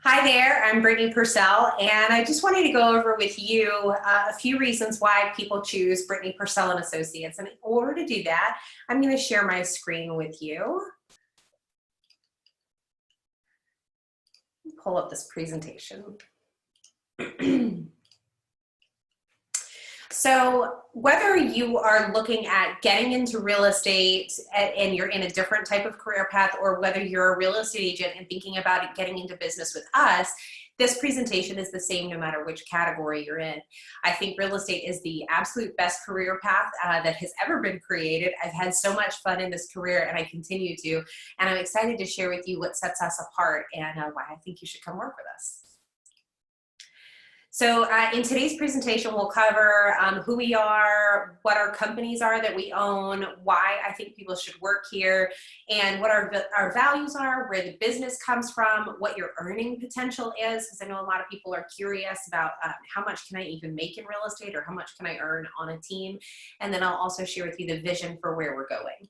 Hi there, I'm Brittany Purcell, and I just wanted to go over with you a few reasons why people choose Brittany Purcell and Associates. And in order to do that, I'm going to share my screen with you. Pull up this presentation. So whether you are looking at getting into real estate and you're in a different type of career path, or whether you're a real estate agent and thinking about getting into business with us, this presentation is the same no matter which category you're in. I think real estate is the absolute best career path that has ever been created. I've had so much fun in this career and I continue to, and I'm excited to share with you what sets us apart and why I think you should come work with us. So in today's presentation, we'll cover who we are, what our companies are that we own, why I think people should work here, and what our values are, where the business comes from, what your earning potential is, because I know a lot of people are curious about how much can I even make in real estate or how much can I earn on a team. And then I'll also share with you the vision for where we're going.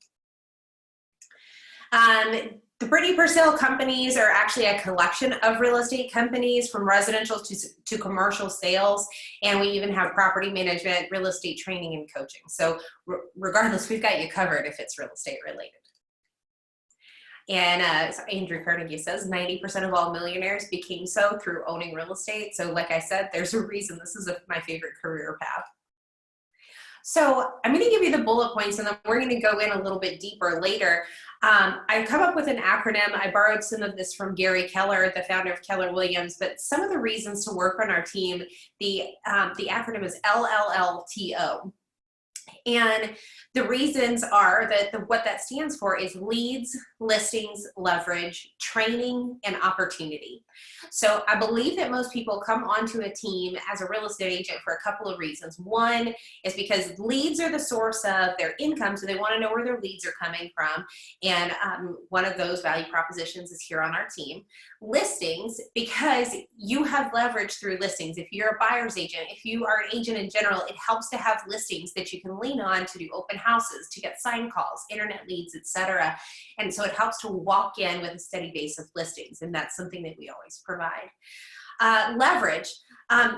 The Brittany Purcell companies are actually a collection of real estate companies, from residential to commercial sales, and we even have property management, real estate training, and coaching. So regardless, we've got you covered if it's real estate related. And so Andrew Carnegie says 90% of all millionaires became so through owning real estate. So like I said, there's a reason this is my favorite career path. So I'm going to give you the bullet points, and then we're going to go in a little bit deeper later. I've come up with an acronym. I borrowed some of this from Gary Keller, the founder of Keller Williams, but some of the reasons to work on our team, the acronym is LLLTO. And the reasons are that what that stands for is leads, listings, leverage, training, and opportunity. So I believe that most people come onto a team as a real estate agent for a couple of reasons. One is because leads are the source of their income, so they want to know where their leads are coming from. And one of those value propositions is here on our team. Listings, because you have leverage through listings. If you're a buyer's agent, if you are an agent in general, it helps to have listings that you can lean on to do open houses, to get sign calls, internet leads, etc. And so it helps to walk in with a steady base of listings, and that's something that we always provide. Leverage.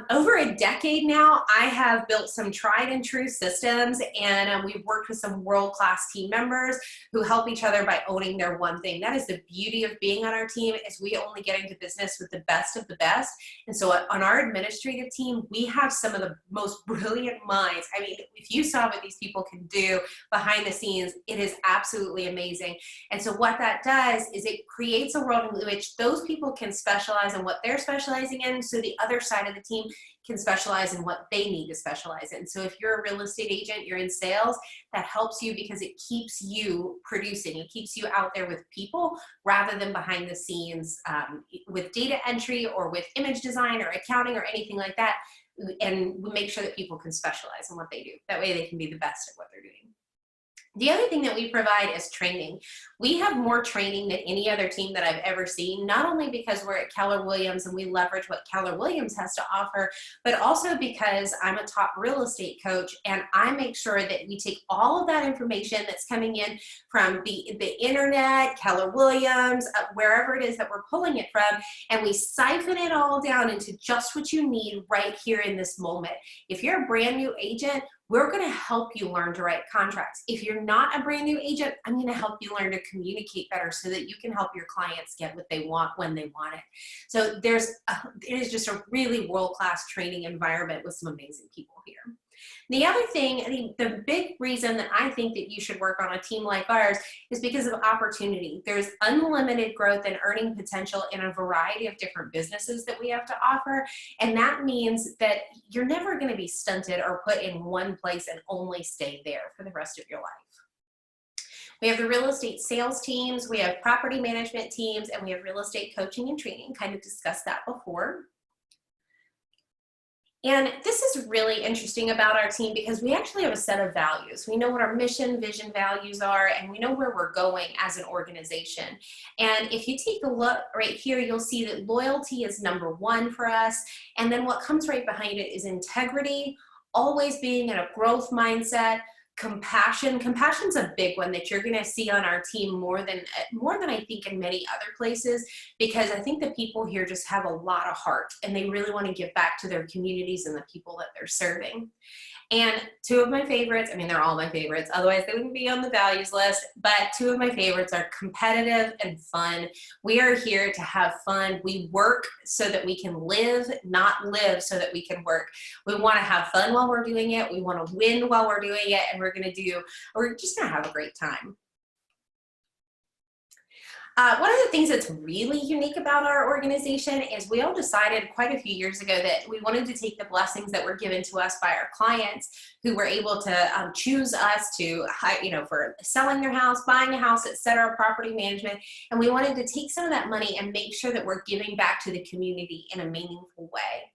Over a decade now, I have built some tried and true systems, and we've worked with some world-class team members who help each other by owning their one thing. That is the beauty of being on our team, is we only get into business with the best of the best. And so on our administrative team, we have some of the most brilliant minds. I mean, if you saw what these people can do behind the scenes, it is absolutely amazing. And so what that does is it creates a world in which those people can specialize in what they're specializing in, so the other side of the team can specialize in what they need to specialize in. So if you're a real estate agent, you're in sales, that helps you because it keeps you producing. It keeps you out there with people rather than behind the scenes with data entry or with image design or accounting or anything like that. And we make sure that people can specialize in what they do. That way they can be the best at what they're doing. The other thing that we provide is training. We have more training than any other team that I've ever seen, not only because we're at Keller Williams and we leverage what Keller Williams has to offer, but also because I'm a top real estate coach, and I make sure that we take all of that information that's coming in from the internet, Keller Williams, wherever it is that we're pulling it from, and we siphon it all down into just what you need right here in this moment. If you're a brand new agent, we're going to help you learn to write contracts. If you're not a brand new agent, I'm going to help you learn to communicate better so that you can help your clients get what they want when they want it. So it is just a really world-class training environment with some amazing people here. The other thing, the big reason that I think that you should work on a team like ours is because of opportunity. There's unlimited growth and earning potential in a variety of different businesses that we have to offer. And that means that you're never going to be stunted or put in one place and only stay there for the rest of your life. We have the real estate sales teams, we have property management teams, and we have real estate coaching and training. Kind of discussed that before. And this is really interesting about our team because we actually have a set of values. We know what our mission, vision, values are, and we know where we're going as an organization. And if you take a look right here, you'll see that loyalty is number one for us. And then what comes right behind it is integrity, always being in a growth mindset, Compassion's a big one that you're going to see on our team more than I think in many other places, because I think the people here just have a lot of heart and they really want to give back to their communities and the people that they're serving. And two of my favorites, I mean, they're all my favorites, otherwise they wouldn't be on the values list, but two of my favorites are competitive and fun. We are here to have fun. We work so that we can live, not live so that we can work. We want to have fun while we're doing it. We want to win while we're doing it, and we're just going to have a great time. One of the things that's really unique about our organization is we all decided quite a few years ago that we wanted to take the blessings that were given to us by our clients who were able to choose us to, for selling their house, buying a house, etc., property management, and we wanted to take some of that money and make sure that we're giving back to the community in a meaningful way.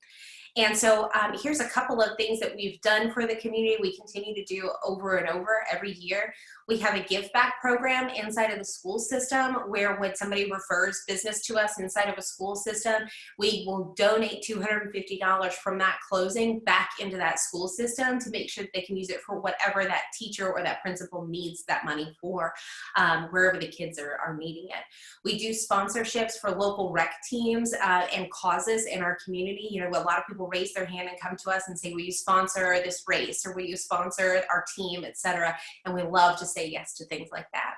And so here's a couple of things that we've done for the community. We continue to do over and over every year. We have a give back program inside of the school system where when somebody refers business to us inside of a school system, we will donate $250 from that closing back into that school system to make sure that they can use it for whatever that teacher or that principal needs that money for, wherever the kids are needing it. We do sponsorships for local rec teams and causes in our community. You know, a lot of people raise their hand and come to us and say, will you sponsor this race, or will you sponsor our team, etc. And we love to say yes to things like that.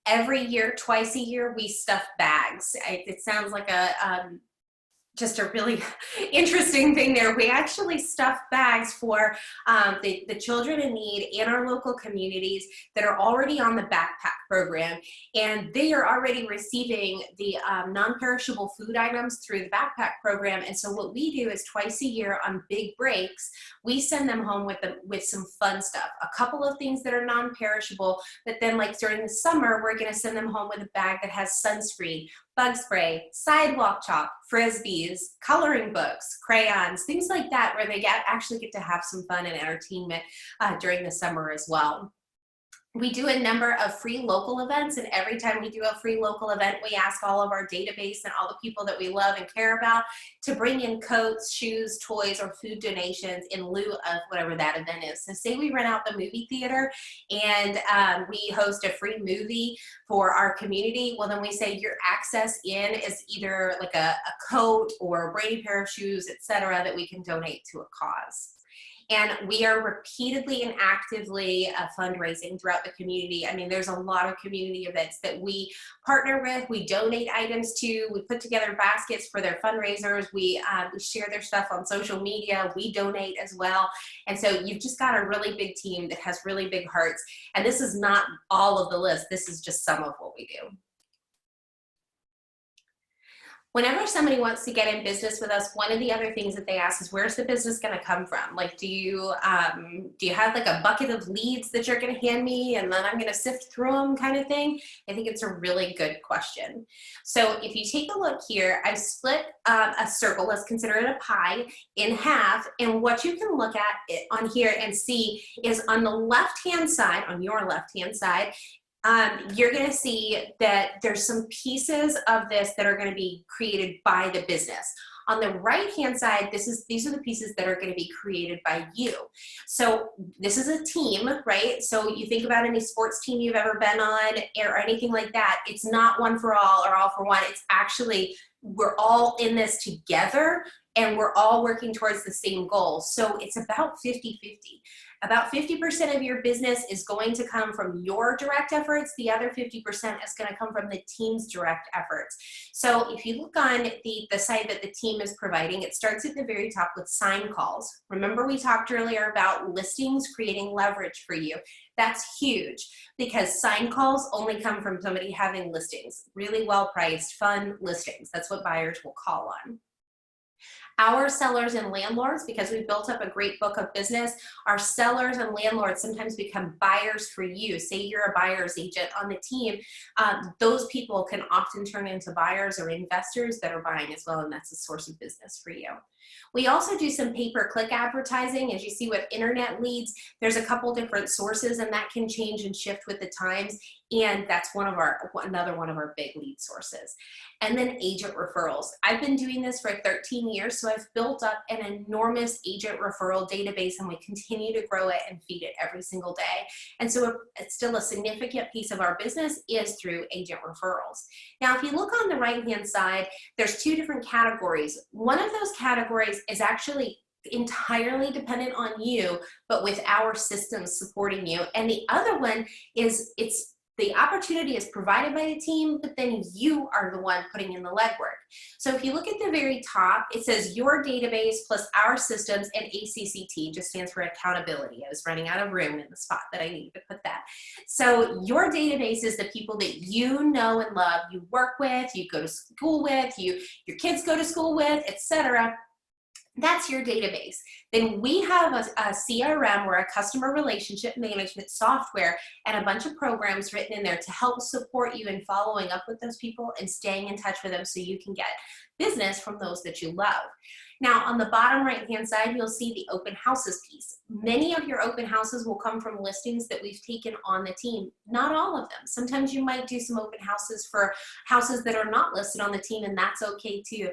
Every year, twice a year, we stuff bags. It sounds like just a really interesting thing there. We actually stuff bags for the children in need in our local communities that are already on the backpack program, and they are already receiving the non-perishable food items through the backpack program. And so what we do is twice a year on big breaks, we send them home with some fun stuff, a couple of things that are non-perishable, but then like during the summer, we're gonna send them home with a bag that has sunscreen, bug spray, sidewalk chalk, frisbees, coloring books, crayons, things like that, where they actually get to have some fun and entertainment during the summer as well. We do a number of free local events, and every time we do a free local event, we ask all of our database and all the people that we love and care about to bring in coats, shoes, toys, or food donations in lieu of whatever that event is. So say we rent out the movie theater and we host a free movie for our community, well then we say your access in is either like a coat or a brand new pair of shoes, etc., that we can donate to a cause. And we are repeatedly and actively fundraising throughout the community. I mean, there's a lot of community events that we partner with, we donate items to, we put together baskets for their fundraisers, we share their stuff on social media, we donate as well. And so you've just got a really big team that has really big hearts. And this is not all of the list, this is just some of what we do. Whenever somebody wants to get in business with us, one of the other things that they ask is, where's the business going to come from? Like, do you have like a bucket of leads that you're going to hand me and then I'm going to sift through them kind of thing? I think it's a really good question. So if you take a look here, I've split a circle, let's consider it a pie, in half. And what you can look at on here and see is on the left-hand side, on your left-hand side, you're going to see that there's some pieces of this that are going to be created by the business. On the right-hand side, these are the pieces that are going to be created by you. So this is a team, right? So you think about any sports team you've ever been on or anything like that. It's not one for all or all for one. It's actually, we're all in this together and we're all working towards the same goal. So it's about 50-50. About 50% of your business is going to come from your direct efforts. The other 50% is going to come from the team's direct efforts. So if you look on the side that the team is providing, it starts at the very top with sign calls. Remember we talked earlier about listings creating leverage for you. That's huge because sign calls only come from somebody having listings, really well-priced, fun listings. That's what buyers will call on. Our sellers and landlords, because we've built up a great book of business, our sellers and landlords sometimes become buyers for you. Say you're a buyer's agent on the team, those people can often turn into buyers or investors that are buying as well, and that's a source of business for you. We also do some pay-per-click advertising. As you see with internet leads, there's a couple different sources, and that can change and shift with the times. And that's another one of our big lead sources. And then agent referrals. I've been doing this for 13 years, so I've built up an enormous agent referral database, and we continue to grow it and feed it every single day. And so it's still a significant piece of our business is through agent referrals. Now, if you look on the right-hand side, there's two different categories. One of those categories is actually entirely dependent on you, but with our systems supporting you. And the other one is the opportunity is provided by the team, but then you are the one putting in the legwork. So if you look at the very top, it says your database plus our systems, and ACCT just stands for accountability. I was running out of room in the spot that I needed to put that. So your database is the people that you know and love, you work with, you go to school with, your kids go to school with, etc. That's your database. Then we have a CRM, or a customer relationship management software, and a bunch of programs written in there to help support you in following up with those people and staying in touch with them so you can get business from those that you love. Now, on the bottom right-hand side, you'll see the open houses piece. Many of your open houses will come from listings that we've taken on the team. Not all of them. Sometimes you might do some open houses for houses that are not listed on the team, and that's okay too.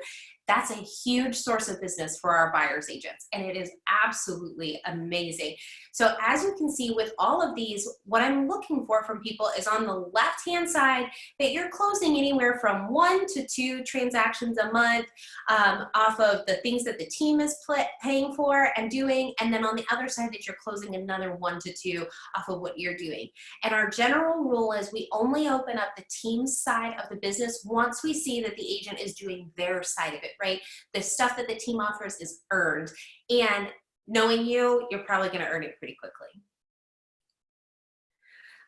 That's a huge source of business for our buyer's agents, and it is absolutely amazing. So as you can see with all of these, what I'm looking for from people is on the left-hand side that you're closing anywhere from 1 to 2 transactions a month off of the things that the team is paying for and doing, and then on the other side that you're closing another 1 to 2 off of what you're doing. And our general rule is we only open up the team's side of the business once we see that the agent is doing their side of it, right? The stuff that the team offers is earned. And knowing you, you're probably going to earn it pretty quickly.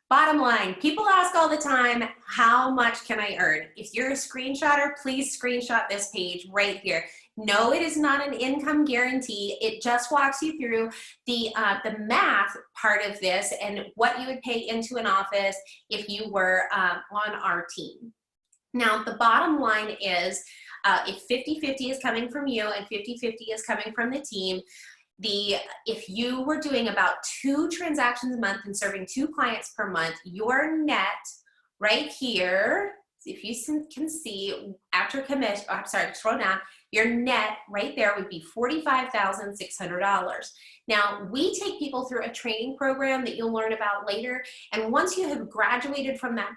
Bottom line, people ask all the time, how much can I earn? If you're a screenshotter, please screenshot this page right here. No, it is not an income guarantee. It just walks you through the math part of this and what you would pay into an office if you were on our team. Now, the bottom line is if 50-50 is coming from you and 50-50 is coming from the team, if you were doing about 2 transactions a month and serving 2 clients per month, your net right here, if you can see after commission, I'm sorry, scroll down, your net right there would be $45,600. Now, we take people through a training program that you'll learn about later, and once you have graduated from that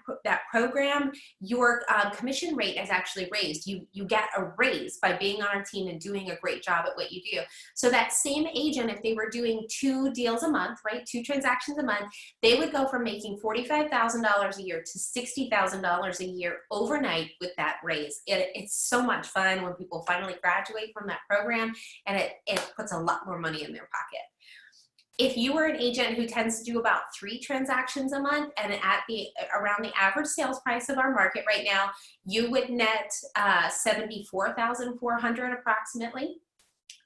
program, your commission rate is actually raised. You get a raise by being on our team and doing a great job at what you do. So that same agent, if they were doing 2 deals a month, right, 2 transactions a month, they would go from making $45,000 a year to $60,000 a year overnight with that raise. It's so much fun when people finally graduate from that program, and it puts a lot more money in their pocket. If you were an agent who tends to do about 3 transactions a month and around the average sales price of our market right now, you would net $74,400 approximately.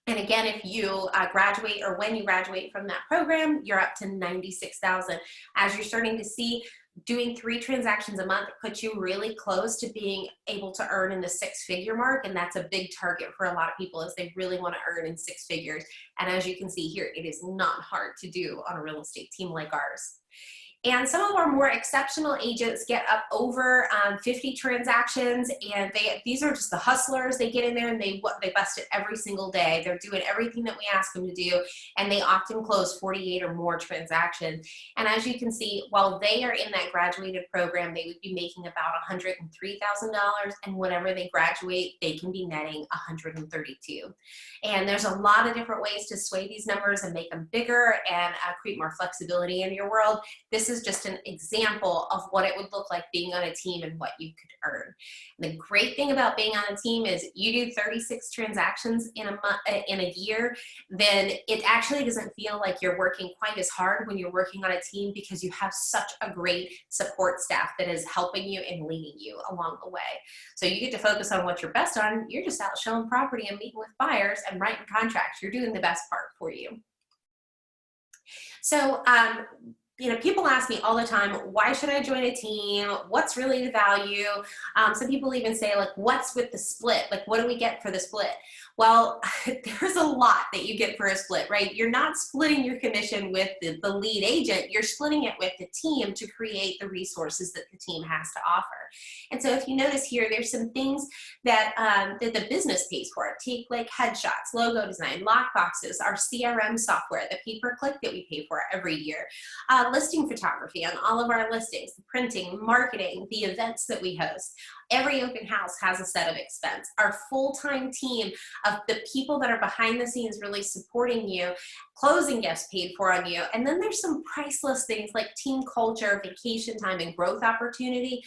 And again, if you graduate or when you graduate from that program, you're up to $96,000. As you're starting to see, doing 3 transactions a month puts you really close to being able to earn in the 6-figure mark, and that's a big target for a lot of people, is they really want to earn in 6 figures. And as you can see here, it is not hard to do on a real estate team like ours. And some of our more exceptional agents get up over 50 transactions, and these are just the hustlers. They get in there and they bust it every single day. They're doing everything that we ask them to do, and they often close 48 or more transactions. And as you can see, while they are in that graduated program, they would be making about $103,000, and whenever they graduate, they can be netting $132,000. And there's a lot of different ways to sway these numbers and make them bigger and create more flexibility in your world. This is just an example of what it would look like being on a team and what you could earn. And the great thing about being on a team is you do 36 transactions in a year, then it actually doesn't feel like you're working quite as hard when you're working on a team, because you have such a great support staff that is helping you and leading you along the way. So you get to focus on what you're best on. You're just out showing property and meeting with buyers and writing contracts. You're doing the best part for you. So people ask me all the time, why should I join a team? What's really the value? Some people even say, like, what's with the split? Like, what do we get for the split? Well, there's a lot that you get for a split, right? You're not splitting your commission with the lead agent. You're splitting it with the team to create the resources that the team has to offer. And so if you notice here, there's some things that, that the business pays for. Take like headshots, logo design, lockboxes, our CRM software, the pay-per-click that we pay for every year, listing photography on all of our listings, the printing, marketing, the events that we host. Every open house has a set of expense. Our full-time team of the people that are behind the scenes really supporting you, closing gifts paid for on you. And then there's some priceless things like team culture, vacation time, and growth opportunity.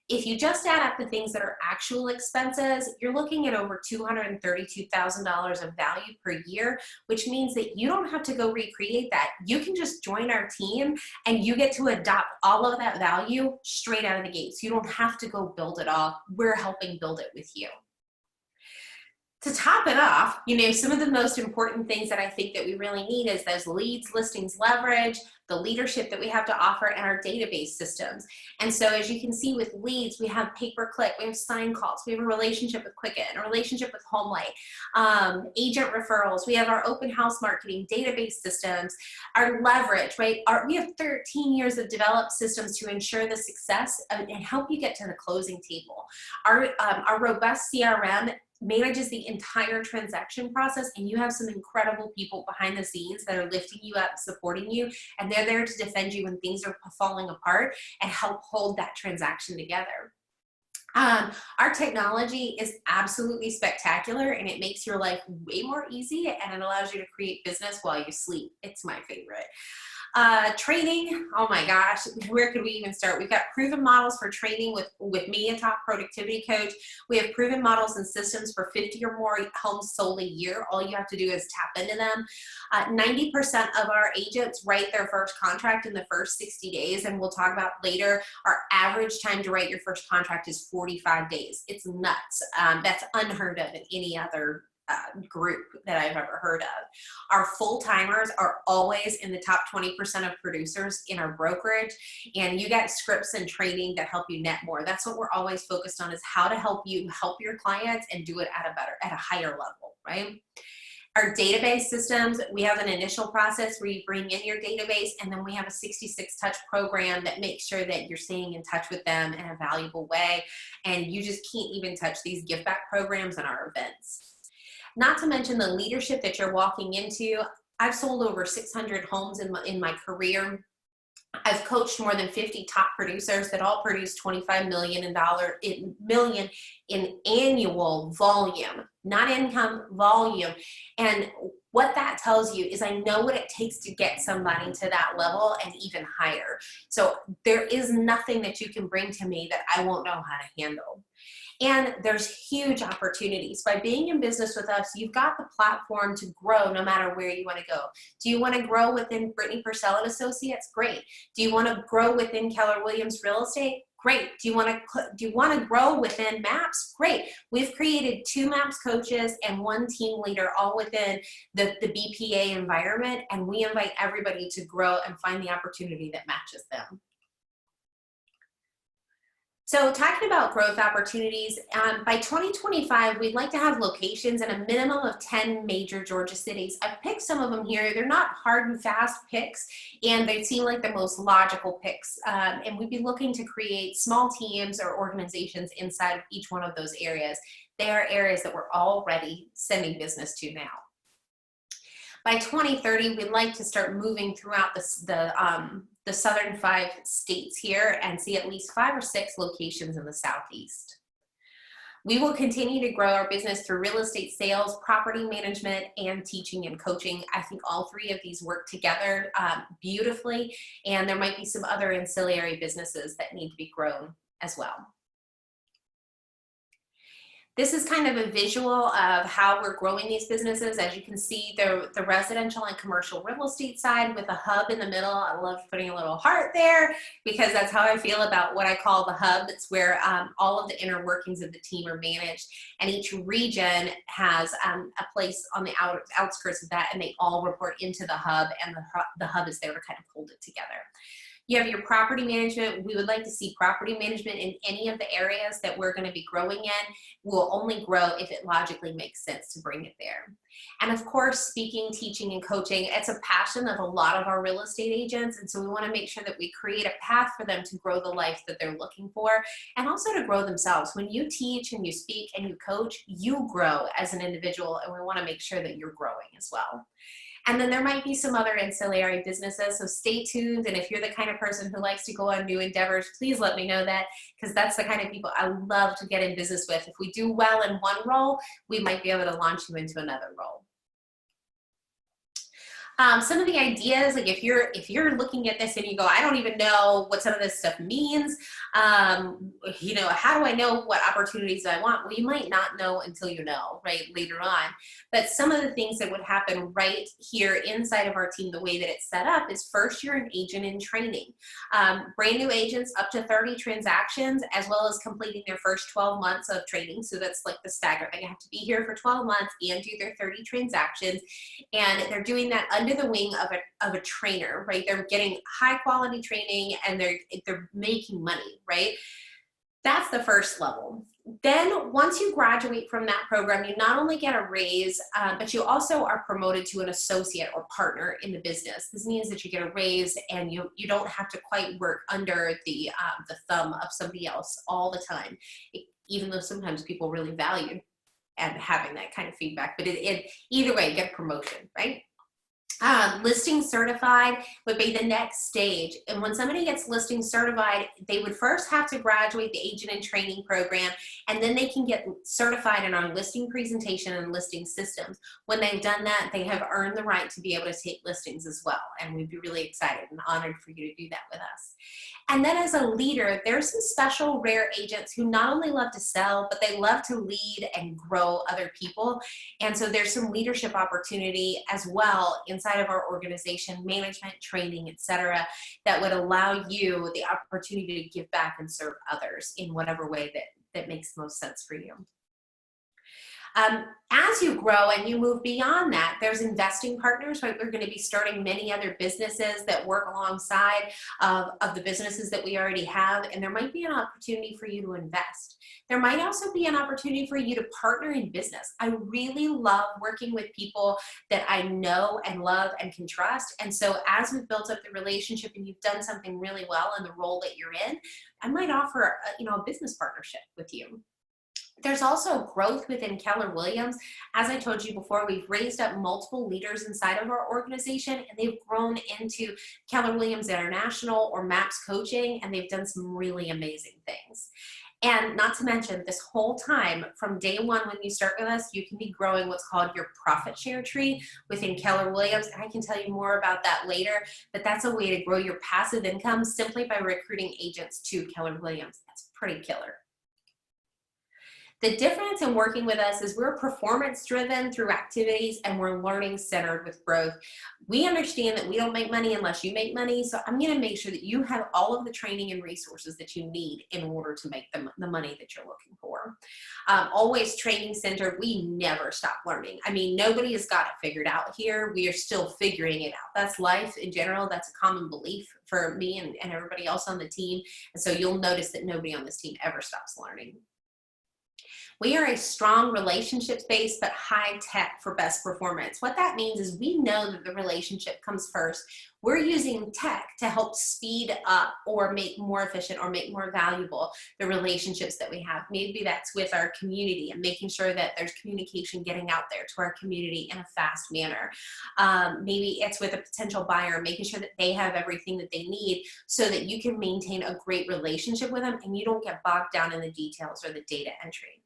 If you just add up the things that are actual expenses, you're looking at over $232,000 of value per year, which means that you don't have to go recreate that. You can just join our team and you get to adopt all of that value straight out of the gate. So you don't have to go build it all. We're helping build it with you. To top it off, some of the most important things that I think that we really need is those leads, listings, leverage, the leadership that we have to offer, and our database systems. And so as you can see with leads, we have pay-per-click, we have sign calls, we have a relationship with Quicken, a relationship with HomeLight, agent referrals, we have our open house marketing, database systems, our leverage, right? We have 13 years of developed systems to ensure the success and help you get to the closing table. Our robust CRM manages the entire transaction process, and you have some incredible people behind the scenes that are lifting you up, supporting you, and they're there to defend you when things are falling apart and help hold that transaction together. Our technology is absolutely spectacular, and it makes your life way more easy, and it allows you to create business while you sleep. It's my favorite. Training, oh my gosh, where could we even start? We've got proven models for training with me, a top productivity coach. We have proven models and systems for 50 or more homes sold a year. All you have to do is tap into them. 90% of our agents write their first contract in the first 60 days, and we'll talk about later, our average time to write your first contract is 45 days. It's nuts. That's unheard of in any other group that I've ever heard of. Our full-timers are always in the top 20% of producers in our brokerage, and you get scripts and training that help you net more. That's what we're always focused on, is how to help you help your clients and do it at a higher level, right? Our database systems, we have an initial process where you bring in your database, and then we have a 66 touch program that makes sure that you're staying in touch with them in a valuable way, and you just can't even touch these give back programs and our events. Not to mention the leadership that you're walking into. I've sold over 600 homes in my career. I've coached more than 50 top producers that all produce $25 million in annual volume, not income, volume. And what that tells you is I know what it takes to get somebody to that level and even higher. So there is nothing that you can bring to me that I won't know how to handle. And there's huge opportunities. By being in business with us, you've got the platform to grow no matter where you want to go. Do you want to grow within Brittany Purcell and Associates? Great. Do you want to grow within Keller Williams Real Estate? Great. Do you want to grow within MAPS? Great. We've created 2 MAPS coaches and 1 team leader, all within the BPA environment, and we invite everybody to grow and find the opportunity that matches them. So talking about growth opportunities, by 2025, we'd like to have locations in a minimum of 10 major Georgia cities. I've picked some of them here. They're not hard and fast picks, and they seem like the most logical picks. And we'd be looking to create small teams or organizations inside of each one of those areas. They are areas that we're already sending business to now. By 2030, we'd like to start moving throughout the southern 5 states here and see at least 5 or 6 locations in the Southeast. We will continue to grow our business through real estate sales, property management, and teaching and coaching. I think all 3 of these work together beautifully, and there might be some other ancillary businesses that need to be grown as well. This is kind of a visual of how we're growing these businesses. As you can see, the residential and commercial real estate side with a hub in the middle. I love putting a little heart there because that's how I feel about what I call the hub. It's where all of the inner workings of the team are managed, and each region has a place on the outskirts of that, and they all report into the hub, and the hub is there to kind of hold it together. You have your property management. We would like to see property management in any of the areas that we're going to be growing in. We'll only grow if it logically makes sense to bring it there. And of course, speaking, teaching, and coaching, it's a passion of a lot of our real estate agents. And so we want to make sure that we create a path for them to grow the life that they're looking for, and also to grow themselves. When you teach and you speak and you coach, you grow as an individual, and we want to make sure that you're growing as well. And then there might be some other ancillary businesses, so stay tuned. And if you're the kind of person who likes to go on new endeavors, please let me know that, because that's the kind of people I love to get in business with. If we do well in one role, we might be able to launch you into another role. Some of the ideas, like if you're looking at this and you go, I don't even know what some of this stuff means, you know, how do I know what opportunities I want? Well, you might not know until you know, right, later on. But some of the things that would happen right here inside of our team, the way that it's set up, is first you're an agent in training. Brand new agents up to 30 transactions, as well as completing their first 12 months of training. So that's like the stagger. They have to be here for 12 months and do their 30 transactions. And they're doing that under the wing of a trainer, right? They're getting high quality training, and they're making money, right? That's the first level. Then once you graduate from that program, you not only get a raise, but you also are promoted to an associate or partner in the business. This means that you get a raise, and you don't have to quite work under the thumb of somebody else all the time, even though sometimes people really value and having that kind of feedback. But either way, get a promotion, right? Listing certified would be the next stage. And when somebody gets listing certified, they would first have to graduate the agent and training program, and then they can get certified in our listing presentation and listing systems. When they've done that, they have earned the right to be able to take listings as well. And we'd be really excited and honored for you to do that with us. And then as a leader, there's some special rare agents who not only love to sell, but they love to lead and grow other people. And so there's some leadership opportunity as well inside of our organization, management, training, etc., that would allow you the opportunity to give back and serve others in whatever way that makes the most sense for you. As you grow and you move beyond that, there's investing partners, right? We're going to be starting many other businesses that work alongside of the businesses that we already have, and there might be an opportunity for you to invest. There might also be an opportunity for you to partner in business. I really love working with people that I know and love and can trust, and so as we've built up the relationship and you've done something really well in the role that you're in, I might offer a business partnership with you. There's also growth within Keller Williams. As I told you before, we've raised up multiple leaders inside of our organization, and they've grown into Keller Williams International or MAPS Coaching, and they've done some really amazing things. And not to mention, this whole time, from day one when you start with us, you can be growing what's called your profit share tree within Keller Williams. And I can tell you more about that later, but that's a way to grow your passive income simply by recruiting agents to Keller Williams. That's pretty killer. The difference in working with us is we're performance driven through activities, and we're learning centered with growth. We understand that we don't make money unless you make money, so I'm going to make sure that you have all of the training and resources that you need in order to make the money that you're looking for. Always training centered. We never stop learning. I mean, nobody has got it figured out here. We are still figuring it out. That's life in general. That's a common belief for me and everybody else on the team. And so you'll notice that nobody on this team ever stops learning. We are a strong relationships-based but high tech for best performance. What that means is we know that the relationship comes first. We're using tech to help speed up or make more efficient or make more valuable the relationships that we have. Maybe that's with our community and making sure that there's communication getting out there to our community in a fast manner. Maybe it's with a potential buyer, making sure that they have everything that they need so that you can maintain a great relationship with them and you don't get bogged down in the details or the data entry.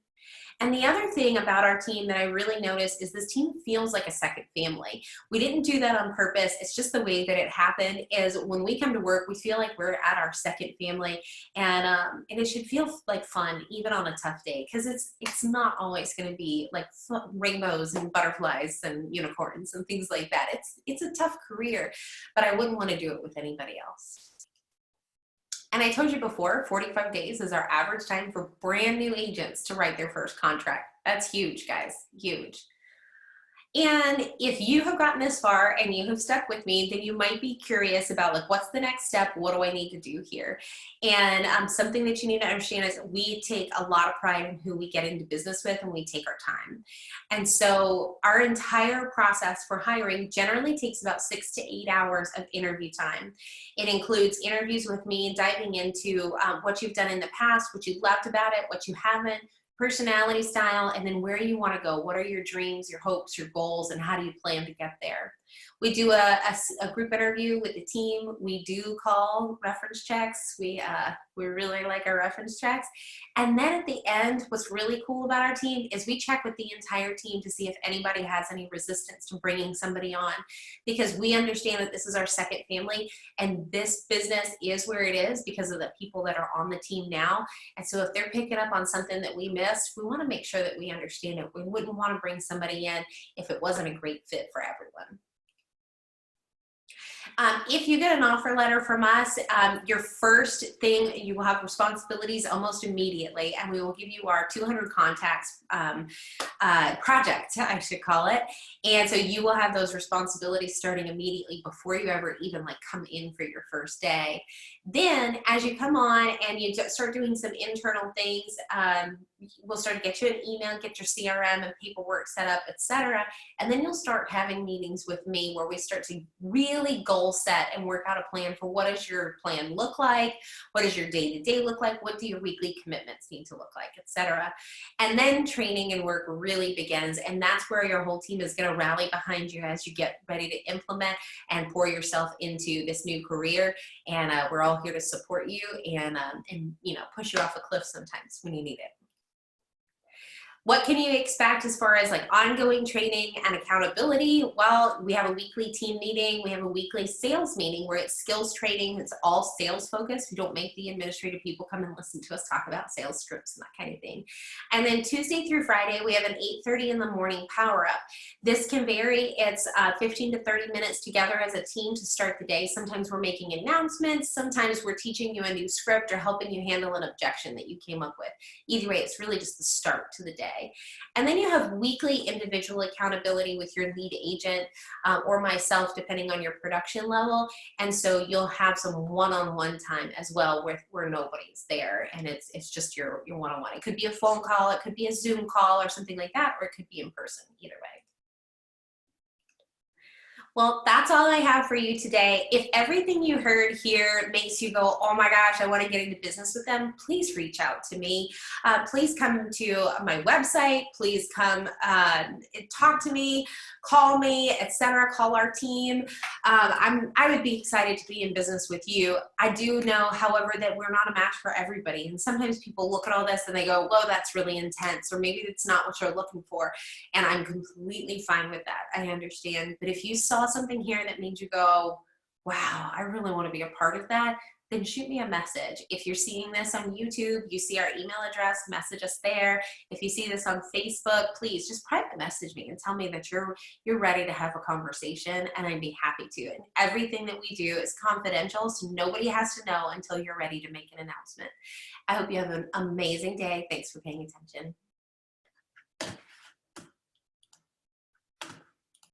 And the other thing about our team that I really noticed is this team feels like a second family. We didn't do that on purpose. It's just the way that it happened. Is when we come to work, we feel like we're at our second family, and it should feel like fun even on a tough day, because it's not always going to be like rainbows and butterflies and unicorns and things like that. It's a tough career, but I wouldn't want to do it with anybody else. And I told you before, 45 days is our average time for brand new agents to write their first contract. That's huge, guys, huge. And if you have gotten this far and you have stuck with me, then you might be curious about like, what's the next step? What do I need to do here? And something that you need to understand is we take a lot of pride in who we get into business with, and we take our time. And so our entire process for hiring generally takes about 6 to 8 hours of interview time. It includes interviews with me, diving into what you've done in the past, what you loved about it, what you haven't, personality style, and then where you want to go. What are your dreams, your hopes, your goals, and how do you plan to get there? We do a group interview with the team. We do call reference checks. We really like our reference checks. And then at the end, what's really cool about our team is we check with the entire team to see if anybody has any resistance to bringing somebody on, because we understand that this is our second family, and this business is where it is because of the people that are on the team now. And so if they're picking up on something that we missed, we want to make sure that we understand it. We wouldn't want to bring somebody in if it wasn't a great fit for everyone. If you get an offer letter from us, your first thing, you will have responsibilities almost immediately, and we will give you our 200 contacts project, I should call it. And so you will have those responsibilities starting immediately before you ever even like come in for your first day. Then as you come on and you start doing some internal things, we'll start to get you an email, get your CRM and paperwork set up, etc. And then you'll start having meetings with me where we start to really goal set and work out a plan for what does your plan look like, what does your day-to-day look like, what do your weekly commitments need to look like, etc. And then training and work really begins, and that's where your whole team is going to rally behind you as you get ready to implement and pour yourself into this new career. And we're all here to support you and push you off a cliff sometimes when you need it. What can you expect as far as like ongoing training and accountability? Well, we have a weekly team meeting. We have a weekly sales meeting where it's skills training. It's all sales focused. We don't make the administrative people come and listen to us talk about sales scripts and that kind of thing. And then Tuesday through Friday, we have an 8:30 in the morning power up. This can vary. It's 15 to 30 minutes together as a team to start the day. Sometimes we're making announcements. Sometimes we're teaching you a new script or helping you handle an objection that you came up with. Either way, it's really just the start to the day. And then you have weekly individual accountability with your lead agent or myself, depending on your production level. And so you'll have some one-on-one time as well where nobody's there, and it's just your one-on-one. It could be a phone call, it could be a Zoom call or something like that, or it could be in person, either way. Well, that's all I have for you today. If everything you heard here makes you go, oh my gosh, I want to get into business with them, please reach out to me. Please come to my website. Please come talk to me, call me, etc. Call our team. I would be excited to be in business with you. I do know, however, that we're not a match for everybody. And sometimes people look at all this and they go, whoa, that's really intense, or maybe it's not what you're looking for. And I'm completely fine with that. I understand. But if you saw something here that made you go, wow, I really want to be a part of that, then shoot me a message. If you're seeing this on YouTube, you see our email address, message us there. If you see this on Facebook, please just private message me and tell me that you're ready to have a conversation, and I'd be happy to. And everything that we do is confidential, so nobody has to know until you're ready to make an announcement. I hope you have an amazing day. Thanks for paying attention.